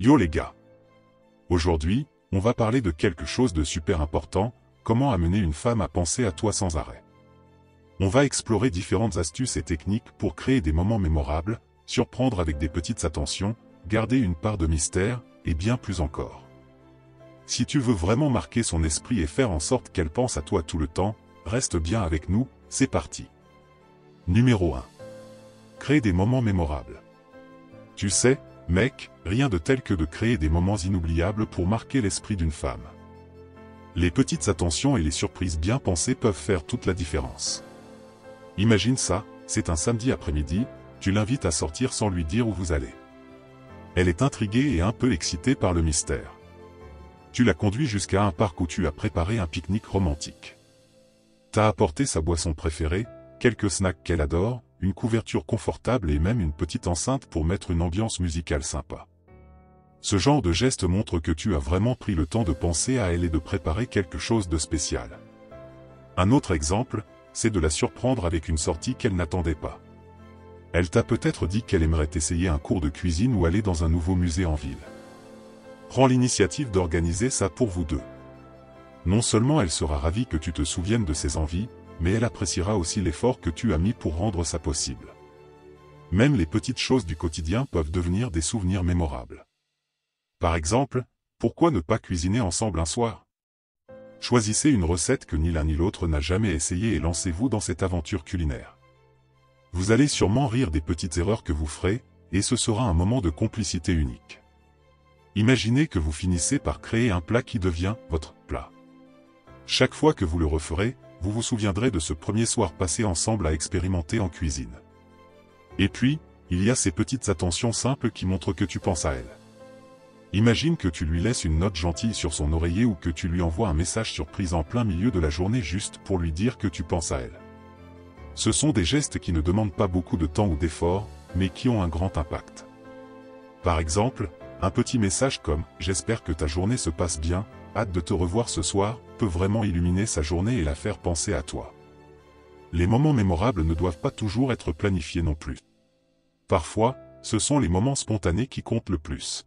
Yo les gars! Aujourd'hui, on va parler de quelque chose de super important, comment amener une femme à penser à toi sans arrêt. On va explorer différentes astuces et techniques pour créer des moments mémorables, surprendre avec des petites attentions, garder une part de mystère, et bien plus encore. Si tu veux vraiment marquer son esprit et faire en sorte qu'elle pense à toi tout le temps, reste bien avec nous, c'est parti. Numéro 1. Créer des moments mémorables. Tu sais, mec, rien de tel que de créer des moments inoubliables pour marquer l'esprit d'une femme. Les petites attentions et les surprises bien pensées peuvent faire toute la différence. Imagine ça, c'est un samedi après-midi, tu l'invites à sortir sans lui dire où vous allez. Elle est intriguée et un peu excitée par le mystère. Tu la conduis jusqu'à un parc où tu as préparé un pique-nique romantique. T'as apporté sa boisson préférée, quelques snacks qu'elle adore, une couverture confortable et même une petite enceinte pour mettre une ambiance musicale sympa. Ce genre de geste montre que tu as vraiment pris le temps de penser à elle et de préparer quelque chose de spécial. Un autre exemple, c'est de la surprendre avec une sortie qu'elle n'attendait pas. Elle t'a peut-être dit qu'elle aimerait essayer un cours de cuisine ou aller dans un nouveau musée en ville. Prends l'initiative d'organiser ça pour vous deux. Non seulement elle sera ravie que tu te souviennes de ses envies, mais elle appréciera aussi l'effort que tu as mis pour rendre ça possible. Même les petites choses du quotidien peuvent devenir des souvenirs mémorables. Par exemple, pourquoi ne pas cuisiner ensemble un soir? Choisissez une recette que ni l'un ni l'autre n'a jamais essayée et lancez-vous dans cette aventure culinaire. Vous allez sûrement rire des petites erreurs que vous ferez, et ce sera un moment de complicité unique. Imaginez que vous finissez par créer un plat qui devient votre plat. Chaque fois que vous le referez, vous vous souviendrez de ce premier soir passé ensemble à expérimenter en cuisine. Et puis, il y a ces petites attentions simples qui montrent que tu penses à elle. Imagine que tu lui laisses une note gentille sur son oreiller ou que tu lui envoies un message surprise en plein milieu de la journée juste pour lui dire que tu penses à elle. Ce sont des gestes qui ne demandent pas beaucoup de temps ou d'effort, mais qui ont un grand impact. Par exemple, un petit message comme « J'espère que ta journée se passe bien, hâte de te revoir ce soir » peut vraiment illuminer sa journée et la faire penser à toi. Les moments mémorables ne doivent pas toujours être planifiés non plus. Parfois, ce sont les moments spontanés qui comptent le plus.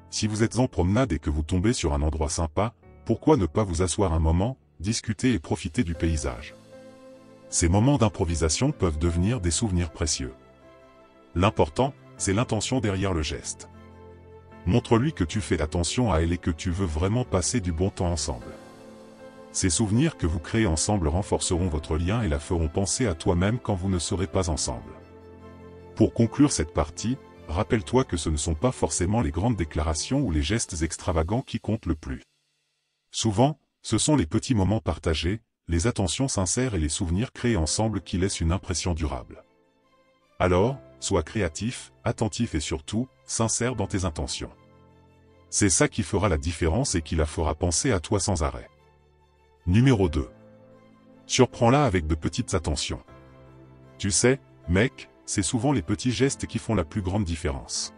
Si vous êtes en promenade et que vous tombez sur un endroit sympa, pourquoi ne pas vous asseoir un moment, discuter et profiter du paysage? Ces moments d'improvisation peuvent devenir des souvenirs précieux. L'important, c'est l'intention derrière le geste. Montre-lui que tu fais attention à elle et que tu veux vraiment passer du bon temps ensemble. Ces souvenirs que vous créez ensemble renforceront votre lien et la feront penser à toi-même quand vous ne serez pas ensemble. Pour conclure cette partie, rappelle-toi que ce ne sont pas forcément les grandes déclarations ou les gestes extravagants qui comptent le plus. Souvent, ce sont les petits moments partagés, les attentions sincères et les souvenirs créés ensemble qui laissent une impression durable. Alors, sois créatif, attentif et surtout, sincère dans tes intentions. C'est ça qui fera la différence et qui la fera penser à toi sans arrêt. Numéro 2. Surprends-la avec de petites attentions. Tu sais, mec, c'est souvent les petits gestes qui font la plus grande différence.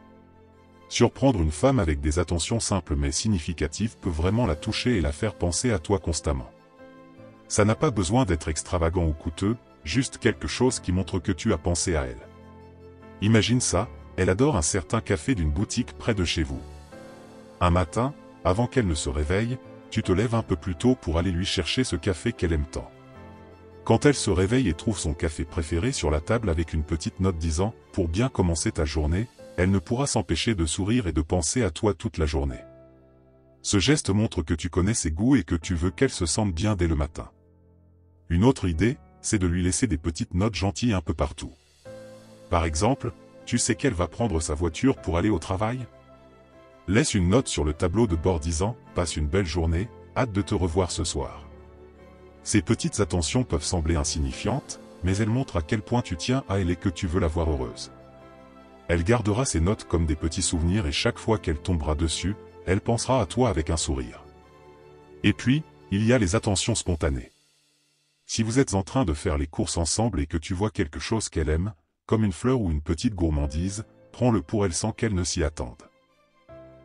Surprendre une femme avec des attentions simples mais significatives peut vraiment la toucher et la faire penser à toi constamment. Ça n'a pas besoin d'être extravagant ou coûteux, juste quelque chose qui montre que tu as pensé à elle. Imagine ça, elle adore un certain café d'une boutique près de chez vous. Un matin, avant qu'elle ne se réveille, tu te lèves un peu plus tôt pour aller lui chercher ce café qu'elle aime tant. Quand elle se réveille et trouve son café préféré sur la table avec une petite note disant « Pour bien commencer ta journée », elle ne pourra s'empêcher de sourire et de penser à toi toute la journée. Ce geste montre que tu connais ses goûts et que tu veux qu'elle se sente bien dès le matin. Une autre idée, c'est de lui laisser des petites notes gentilles un peu partout. Par exemple, tu sais qu'elle va prendre sa voiture pour aller au travail? Laisse une note sur le tableau de bord disant « Passe une belle journée, hâte de te revoir ce soir ». Ces petites attentions peuvent sembler insignifiantes, mais elles montrent à quel point tu tiens à elle et que tu veux la voir heureuse. Elle gardera ces notes comme des petits souvenirs et chaque fois qu'elle tombera dessus, elle pensera à toi avec un sourire. Et puis, il y a les attentions spontanées. Si vous êtes en train de faire les courses ensemble et que tu vois quelque chose qu'elle aime, comme une fleur ou une petite gourmandise, prends-le pour elle sans qu'elle ne s'y attende.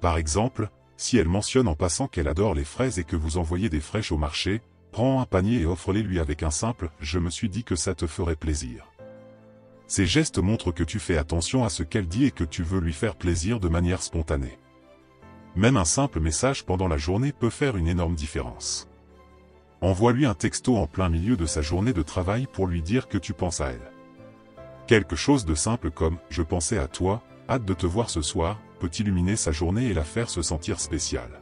Par exemple, si elle mentionne en passant qu'elle adore les fraises et que vous envoyez des fraîches au marché, prends un panier et offre-les lui avec un simple « Je me suis dit que ça te ferait plaisir ». Ces gestes montrent que tu fais attention à ce qu'elle dit et que tu veux lui faire plaisir de manière spontanée. Même un simple message pendant la journée peut faire une énorme différence. Envoie-lui un texto en plein milieu de sa journée de travail pour lui dire que tu penses à elle. Quelque chose de simple comme « Je pensais à toi, hâte de te voir ce soir » peut illuminer sa journée et la faire se sentir spéciale.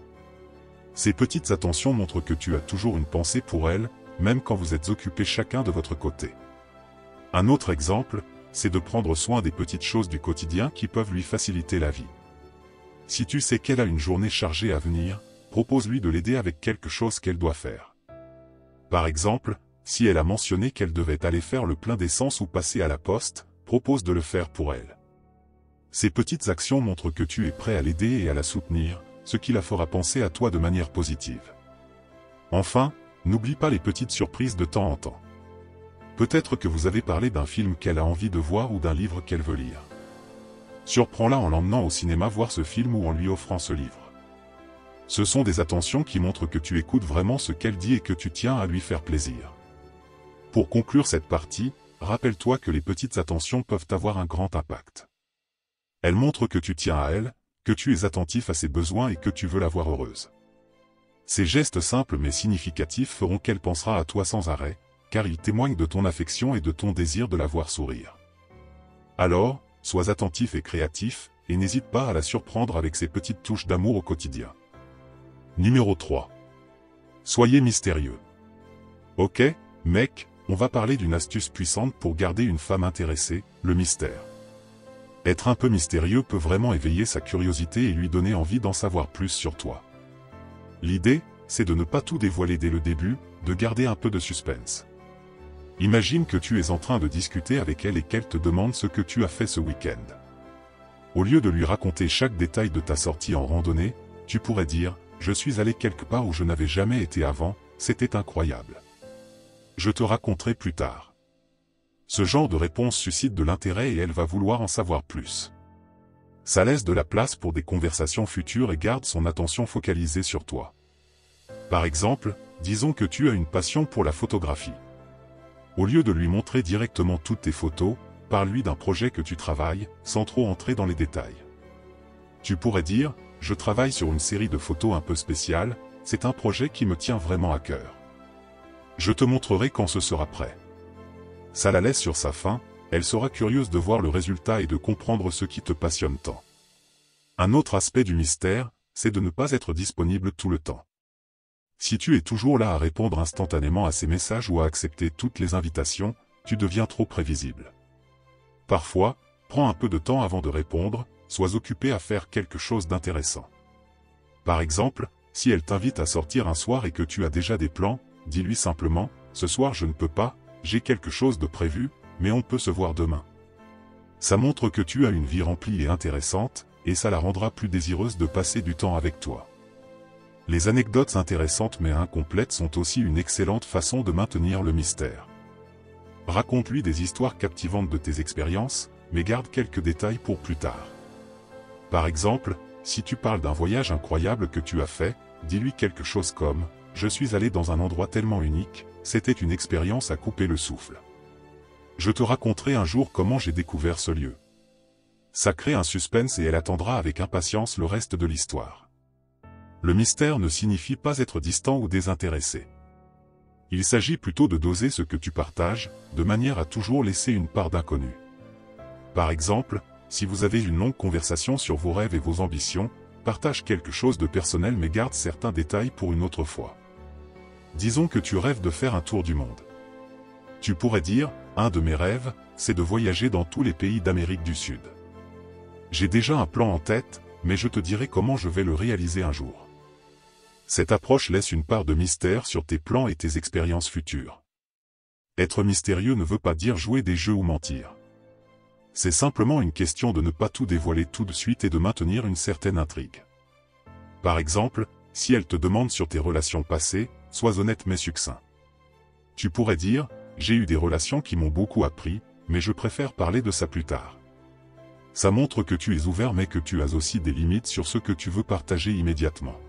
Ces petites attentions montrent que tu as toujours une pensée pour elle, même quand vous êtes occupés chacun de votre côté. Un autre exemple, c'est de prendre soin des petites choses du quotidien qui peuvent lui faciliter la vie. Si tu sais qu'elle a une journée chargée à venir, propose-lui de l'aider avec quelque chose qu'elle doit faire. Par exemple, si elle a mentionné qu'elle devait aller faire le plein d'essence ou passer à la poste, propose de le faire pour elle. Ces petites actions montrent que tu es prêt à l'aider et à la soutenir, ce qui la fera penser à toi de manière positive. Enfin, n'oublie pas les petites surprises de temps en temps. Peut-être que vous avez parlé d'un film qu'elle a envie de voir ou d'un livre qu'elle veut lire. Surprends-la en l'emmenant au cinéma voir ce film ou en lui offrant ce livre. Ce sont des attentions qui montrent que tu écoutes vraiment ce qu'elle dit et que tu tiens à lui faire plaisir. Pour conclure cette partie, rappelle-toi que les petites attentions peuvent avoir un grand impact. Elles montrent que tu tiens à elle, que tu es attentif à ses besoins et que tu veux la voir heureuse. Ces gestes simples mais significatifs feront qu'elle pensera à toi sans arrêt, car ils témoignent de ton affection et de ton désir de la voir sourire. Alors, sois attentif et créatif, et n'hésite pas à la surprendre avec ces petites touches d'amour au quotidien. Numéro 3. Soyez mystérieux. Ok, mec, on va parler d'une astuce puissante pour garder une femme intéressée, le mystère. Être un peu mystérieux peut vraiment éveiller sa curiosité et lui donner envie d'en savoir plus sur toi. L'idée, c'est de ne pas tout dévoiler dès le début, de garder un peu de suspense. Imagine que tu es en train de discuter avec elle et qu'elle te demande ce que tu as fait ce week-end. Au lieu de lui raconter chaque détail de ta sortie en randonnée, tu pourrais dire « Je suis allé quelque part où je n'avais jamais été avant, c'était incroyable. Je te raconterai plus tard. » Ce genre de réponse suscite de l'intérêt et elle va vouloir en savoir plus. Ça laisse de la place pour des conversations futures et garde son attention focalisée sur toi. Par exemple, disons que tu as une passion pour la photographie. Au lieu de lui montrer directement toutes tes photos, parle-lui d'un projet que tu travailles, sans trop entrer dans les détails. Tu pourrais dire, je travaille sur une série de photos un peu spéciales, c'est un projet qui me tient vraiment à cœur. Je te montrerai quand ce sera prêt. Ça la laisse sur sa faim, elle sera curieuse de voir le résultat et de comprendre ce qui te passionne tant. Un autre aspect du mystère, c'est de ne pas être disponible tout le temps. Si tu es toujours là à répondre instantanément à ses messages ou à accepter toutes les invitations, tu deviens trop prévisible. Parfois, prends un peu de temps avant de répondre, sois occupé à faire quelque chose d'intéressant. Par exemple, si elle t'invite à sortir un soir et que tu as déjà des plans, dis-lui simplement, « Ce soir je ne peux pas, j'ai quelque chose de prévu, mais on peut se voir demain. » Ça montre que tu as une vie remplie et intéressante, et ça la rendra plus désireuse de passer du temps avec toi. Les anecdotes intéressantes mais incomplètes sont aussi une excellente façon de maintenir le mystère. Raconte-lui des histoires captivantes de tes expériences, mais garde quelques détails pour plus tard. Par exemple, si tu parles d'un voyage incroyable que tu as fait, dis-lui quelque chose comme « Je suis allé dans un endroit tellement unique, c'était une expérience à couper le souffle. Je te raconterai un jour comment j'ai découvert ce lieu. » Ça crée un suspense et elle attendra avec impatience le reste de l'histoire. Le mystère ne signifie pas être distant ou désintéressé. Il s'agit plutôt de doser ce que tu partages, de manière à toujours laisser une part d'inconnu. Par exemple, si vous avez une longue conversation sur vos rêves et vos ambitions, partage quelque chose de personnel mais garde certains détails pour une autre fois. Disons que tu rêves de faire un tour du monde. Tu pourrais dire, un de mes rêves, c'est de voyager dans tous les pays d'Amérique du Sud. J'ai déjà un plan en tête, mais je te dirai comment je vais le réaliser un jour. Cette approche laisse une part de mystère sur tes plans et tes expériences futures. Être mystérieux ne veut pas dire jouer des jeux ou mentir. C'est simplement une question de ne pas tout dévoiler tout de suite et de maintenir une certaine intrigue. Par exemple, si elle te demande sur tes relations passées, sois honnête mais succinct. Tu pourrais dire, j'ai eu des relations qui m'ont beaucoup appris, mais je préfère parler de ça plus tard. Ça montre que tu es ouvert mais que tu as aussi des limites sur ce que tu veux partager immédiatement.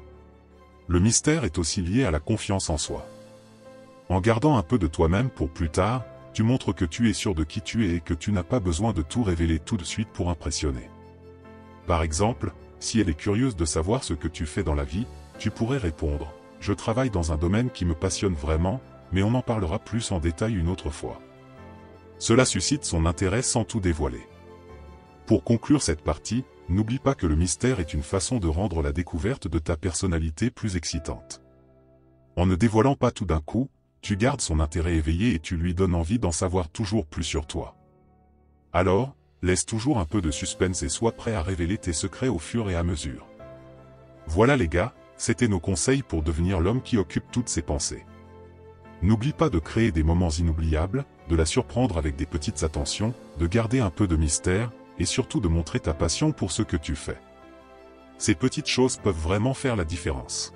Le mystère est aussi lié à la confiance en soi. En gardant un peu de toi-même pour plus tard, tu montres que tu es sûr de qui tu es et que tu n'as pas besoin de tout révéler tout de suite pour impressionner. Par exemple, si elle est curieuse de savoir ce que tu fais dans la vie, tu pourrais répondre « Je travaille dans un domaine qui me passionne vraiment, mais on en parlera plus en détail une autre fois. » Cela suscite son intérêt sans tout dévoiler. Pour conclure cette partie, n'oublie pas que le mystère est une façon de rendre la découverte de ta personnalité plus excitante. En ne dévoilant pas tout d'un coup, tu gardes son intérêt éveillé et tu lui donnes envie d'en savoir toujours plus sur toi. Alors, laisse toujours un peu de suspense et sois prêt à révéler tes secrets au fur et à mesure. Voilà les gars, c'était nos conseils pour devenir l'homme qui occupe toutes ses pensées. N'oublie pas de créer des moments inoubliables, de la surprendre avec des petites attentions, de garder un peu de mystère, et surtout de montrer ta passion pour ce que tu fais. Ces petites choses peuvent vraiment faire la différence.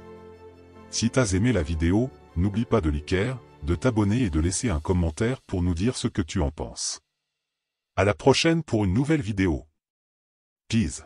Si t'as aimé la vidéo, n'oublie pas de liker, de t'abonner et de laisser un commentaire pour nous dire ce que tu en penses. À la prochaine pour une nouvelle vidéo. Peace.